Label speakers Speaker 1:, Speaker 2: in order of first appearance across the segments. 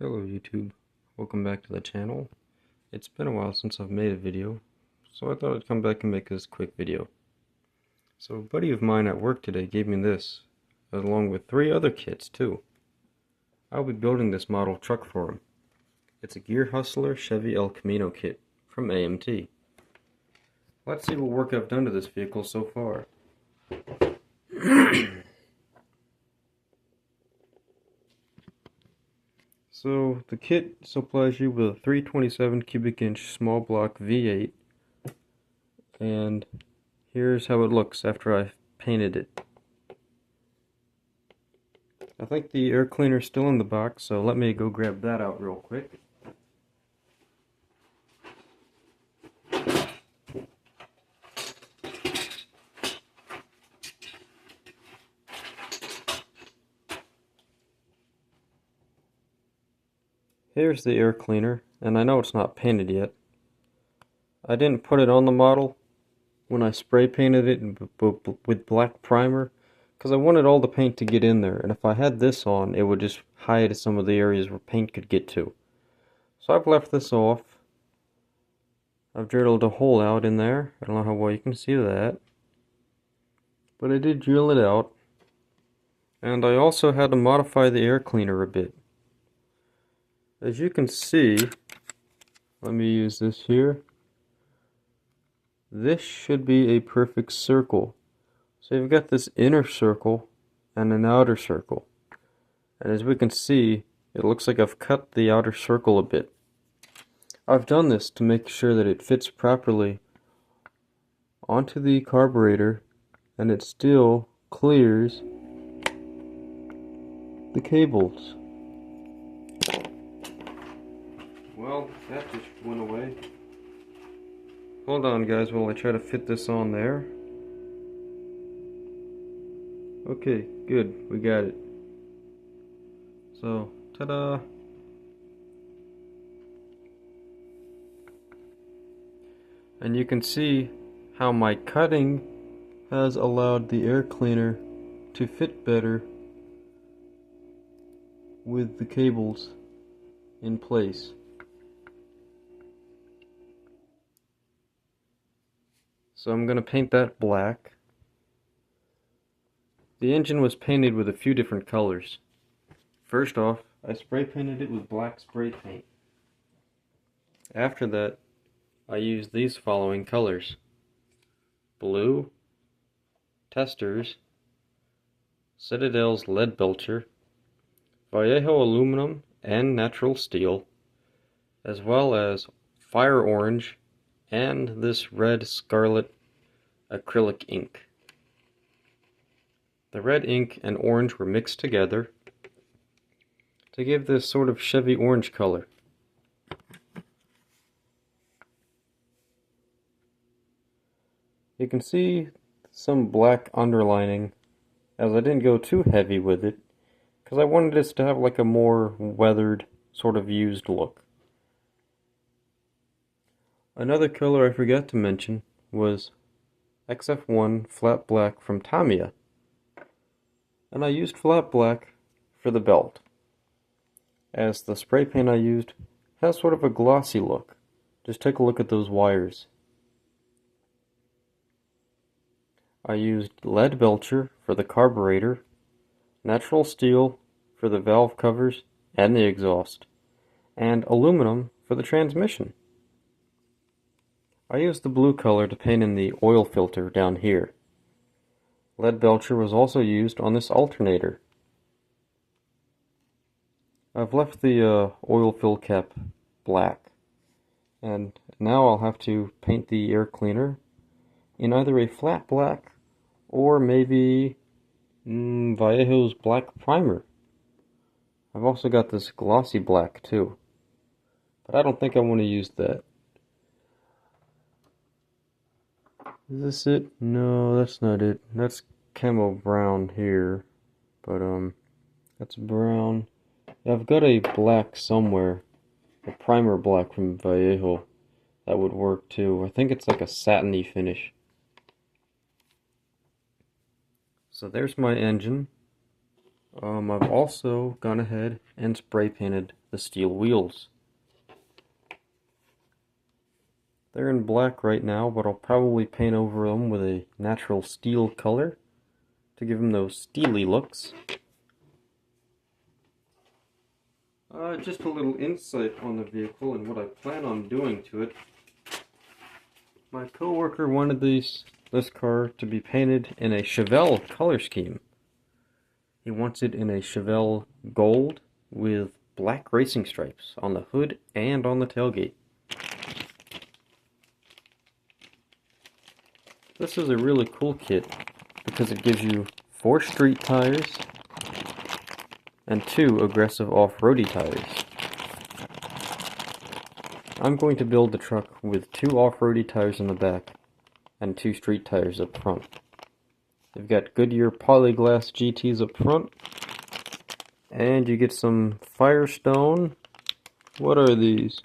Speaker 1: Hello YouTube, welcome back to the channel. It's been a while since I've made a video, so I thought I'd come back and make this quick video. So a buddy of mine at work today gave me this, along with 3 other kits too. I'll be building this model truck for him. It's a Gear Hustler Chevy El Camino kit from AMT. Let's see what work I've done to this vehicle so far. So the kit supplies you with a 327 cubic inch small block V8, and here's how it looks after I've painted it. I think the air cleaner's still in the box, so let me go grab that out real quick. Here's the air cleaner, and I know it's not painted yet. I didn't put it on the model when I spray painted it with black primer, because I wanted all the paint to get in there, and if I had this on, it would just hide some of the areas where paint could get to. So I've left this off. I've drilled a hole out in there. I don't know how well you can see that, but I did drill it out. And I also had to modify the air cleaner a bit. As you can see, let me use this here. This should be a perfect circle. So you've got this inner circle and an outer circle. And as we can see, it looks like I've cut the outer circle a bit. I've done this to make sure that it fits properly onto the carburetor and it still clears the cables. Well, that just went away. Hold on guys while I try to fit this on there. Okay, good, we got it. So, ta-da! And you can see how my cutting has allowed the air cleaner to fit better with the cables in place. So I'm going to paint that black. The engine was painted with a few different colors. First off, I spray painted it with black spray paint. After that, I used these following colors: blue, Testors, Citadel's lead belcher, Vallejo aluminum and natural steel, as well as fire orange and this red scarlet acrylic ink. The red ink and orange were mixed together to give this sort of Chevy orange color. You can see some black underlining, as I didn't go too heavy with it, because I wanted this to have like a more weathered, sort of used look. Another color I forgot to mention was XF1 flat black from Tamiya. And I used flat black for the belt, as the spray paint I used has sort of a glossy look. Just take a look at those wires. I used lead belcher for the carburetor, natural steel for the valve covers and the exhaust, and aluminum for the transmission. I used the blue color to paint in the oil filter down here. Lead belcher was also used on this alternator. I've left the oil fill cap black, and now I'll have to paint the air cleaner in either a flat black or maybe Vallejo's black primer. I've also got this glossy black too, but I don't think I want to use that. Is this it? No, that's not it. That's camo brown here, but that's brown. I've got a black somewhere, a primer black from Vallejo. That would work too. I think it's like a satiny finish. So there's my engine. I've also gone ahead and spray painted the steel wheels. They're in black right now, but I'll probably paint over them with a natural steel color to give them those steely looks. Just a little insight on the vehicle and what I plan on doing to it. My coworker wanted this car to be painted in a Chevelle color scheme. He wants it in a Chevelle gold with black racing stripes on the hood and on the tailgate. This is a really cool kit because it gives you 4 street tires and 2 aggressive off-roady tires. I'm going to build the truck with 2 off-roady tires in the back and 2 street tires up front. You've got Goodyear Polyglass GTs up front, and you get some Firestone. What are these?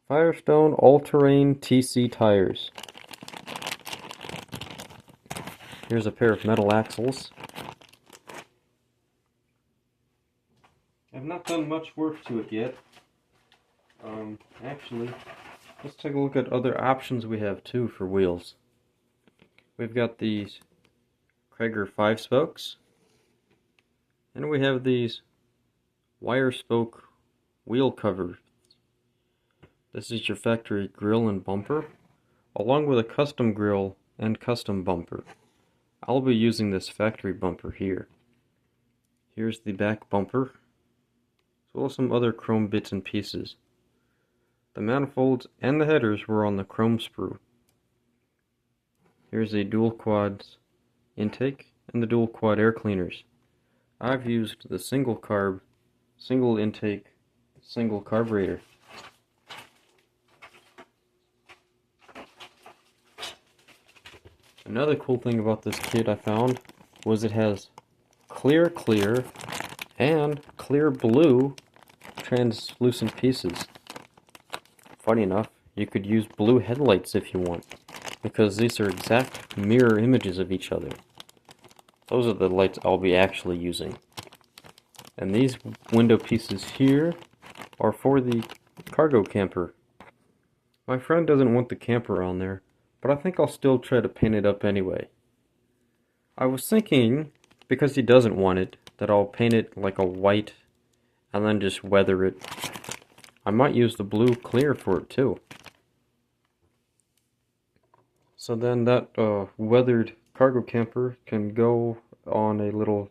Speaker 1: Firestone All-Terrain TC tires. Here's a pair of metal axles. I've not done much work to it yet. Actually, let's take a look at other options we have too for wheels. We've got these Krager 5-spokes, and we have these wire spoke wheel covers. This is your factory grille and bumper, along with a custom grille and custom bumper. I'll be using this factory bumper here. Here's the back bumper, as well as some other chrome bits and pieces. The manifolds and the headers were on the chrome sprue. Here's a dual quads intake and the dual quad air cleaners. I've used the single carb, single intake, single carburetor. Another cool thing about this kit I found was it has clear and clear blue translucent pieces. Funny enough, you could use blue headlights if you want, because these are exact mirror images of each other. Those are the lights I'll be actually using. And these window pieces here are for the cargo camper. My friend doesn't want the camper on there, but I think I'll still try to paint it up anyway. I was thinking, because he doesn't want it, that I'll paint it like a white and then just weather it. I might use the blue clear for it too. So then that weathered cargo camper can go on a little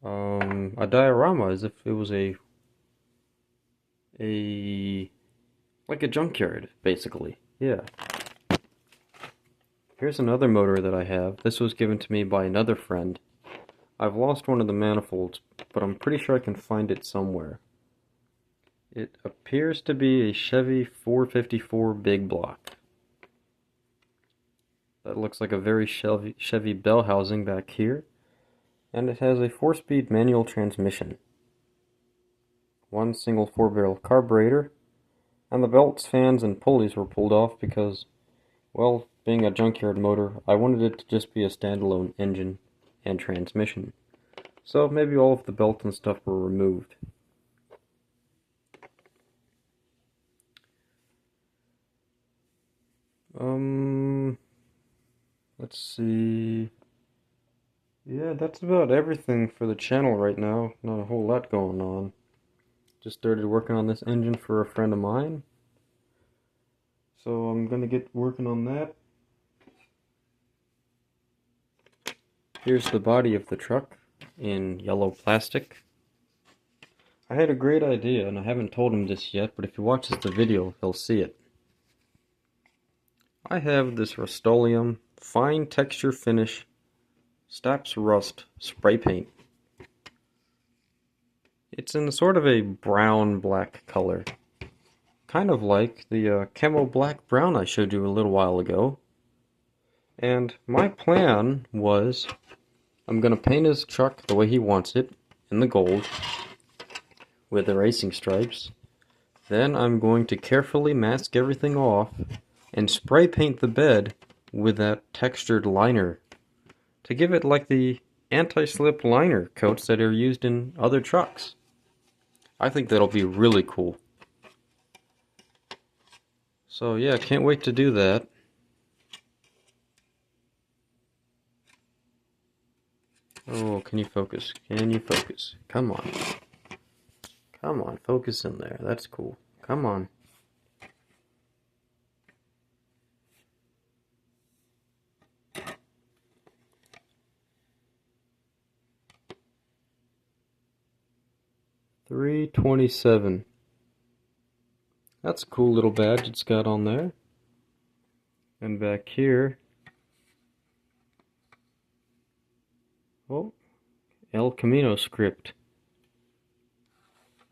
Speaker 1: a diorama, as if it was like a junkyard, basically. Yeah. Here's another motor that I have. This was given to me by another friend. I've lost one of the manifolds, but I'm pretty sure I can find it somewhere. It appears to be a Chevy 454 big block. That looks like a very Chevy bell housing back here. And it has a 4-speed manual transmission. One single 4-barrel carburetor. And the belts, fans, and pulleys were pulled off because, well, being a junkyard motor, I wanted it to just be a standalone engine and transmission. So maybe all of the belts and stuff were removed. Let's see. Yeah, that's about everything for the channel right now. Not a whole lot going on. Just started working on this engine for a friend of mine. So I'm gonna get working on that. Here's the body of the truck in yellow plastic. I had a great idea, and I haven't told him this yet, but if he watches the video, he'll see it. I have this Rust-Oleum fine texture finish Staps Rust spray paint. It's in sort of a brown-black color. Kind of like the camo black-brown I showed you a little while ago. And my plan was, I'm going to paint his truck the way he wants it, in the gold, with the racing stripes. Then I'm going to carefully mask everything off and spray paint the bed with that textured liner to give it like the anti-slip liner coats that are used in other trucks. I think that'll be really cool. So yeah, can't wait to do that. Oh, can you focus? Can you focus? Come on. Come on, focus in there. That's cool. Come on. $3.27. That's a cool little badge it's got on there. And back here, oh, El Camino script.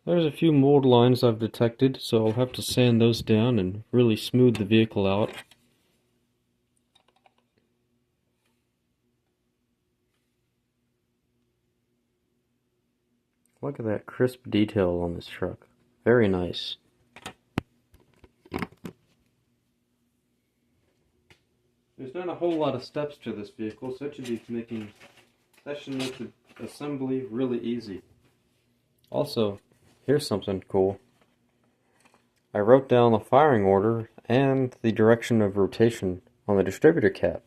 Speaker 1: There's a few mold lines I've detected, so I'll have to sand those down and really smooth the vehicle out. Look at that crisp detail on this truck. Very nice. There's not a whole lot of steps to this vehicle, so that should make the assembly really easy. Also, here's something cool. I wrote down the firing order and the direction of rotation on the distributor cap.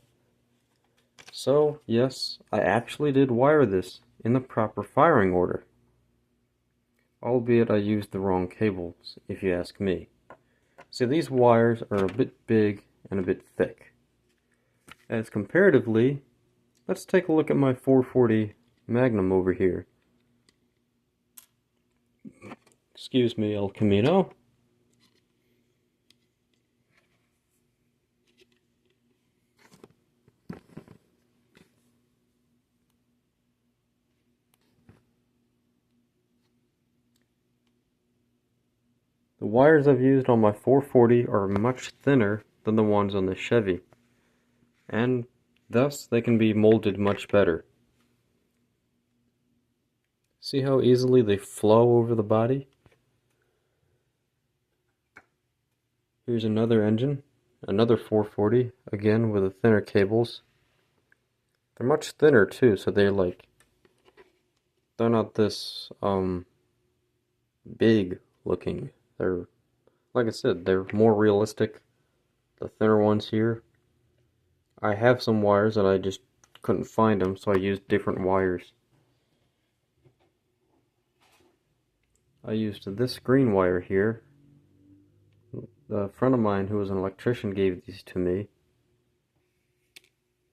Speaker 1: So, yes, I actually did wire this in the proper firing order. Albeit I used the wrong cables, if you ask me. See, these wires are a bit big and a bit thick. As comparatively, let's take a look at my 440 Magnum over here. Excuse me, El Camino. The wires I've used on my 440 are much thinner than the ones on the Chevy, and thus they can be molded much better. See how easily they flow over the body? Here's another engine, another 440, again with the thinner cables. They're much thinner too, so they're not this big looking. They're, like I said, they're more realistic. The thinner ones here. I have some wires and I just couldn't find them, so I used different wires. I used this green wire here. A friend of mine who was an electrician gave these to me.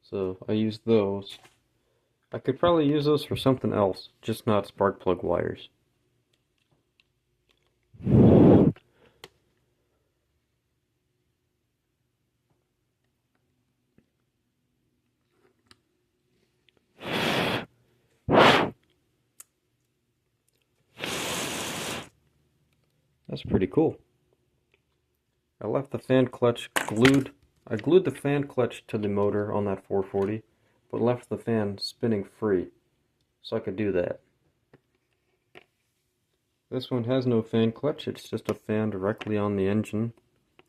Speaker 1: So I used those. I could probably use those for something else, just not spark plug wires. That's pretty cool. I left the fan clutch glued. I glued the fan clutch to the motor on that 440, but left the fan spinning free, so I could do that. This one has no fan clutch, it's just a fan directly on the engine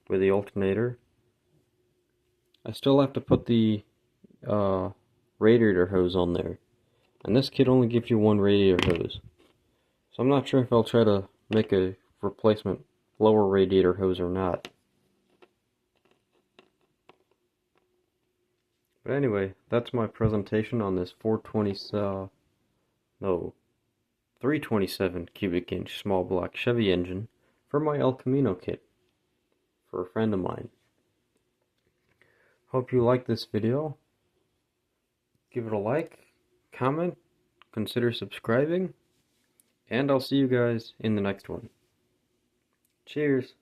Speaker 1: with the alternator. I still have to put the radiator hose on there, and this kit only gives you one radiator hose. So I'm not sure if I'll try to make a replacement lower radiator hose or not. But anyway, that's my presentation on this 327 cubic inch small block Chevy engine for my El Camino kit for a friend of mine. Hope you like this video. Give it a like, comment, consider subscribing, and I'll see you guys in the next one. Cheers!